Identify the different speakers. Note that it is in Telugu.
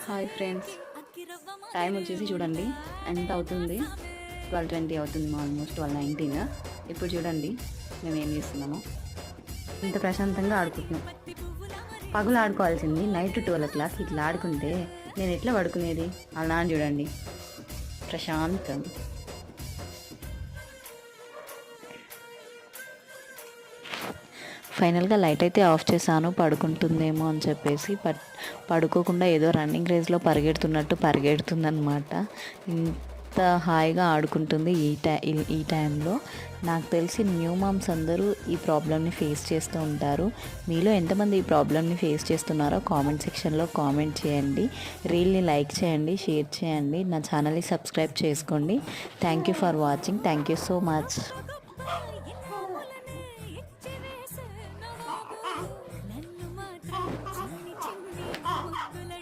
Speaker 1: హాయ్ ఫ్రెండ్స్, టైం వచ్చేసి చూడండి ఎంత అవుతుంది. 12:20 అవుతుంది, ఆల్మోస్ట్ 12:19. ఇప్పుడు చూడండి మేము ఏం చేస్తున్నాము. ఇంత ప్రశాంతంగా ఆడుకుంటున్నాం. పగులు ఆడుకోవాల్సింది నైట్ 12 ఇట్లా ఆడుకుంటే నేను ఎట్లా పడుకునేది. అలా అని చూడండి ప్రశాంతం. ఫైనల్గా లైట్ అయితే ఆఫ్ చేశాను, పడుకుంటుందేమో అని చెప్పేసి. పడుకోకుండా ఏదో రన్నింగ్ రేస్లో పరిగెడుతున్నట్టు పరిగెడుతుందనమాట. ఇంత హాయిగా ఆడుకుంటుంది ఈ టైంలో. నాకు తెలిసి న్యూ మామ్స్ అందరూ ఈ ప్రాబ్లమ్ని ఫేస్ చేస్తూ ఉంటారు. మీలో ఎంతమంది ఈ ప్రాబ్లమ్ని ఫేస్ చేస్తున్నారో కామెంట్ సెక్షన్లో కామెంట్ చేయండి. రీల్ని లైక్ చేయండి, షేర్ చేయండి, నా ఛానల్ని సబ్స్క్రైబ్ చేసుకోండి. Thank you for watching. Thank you so much.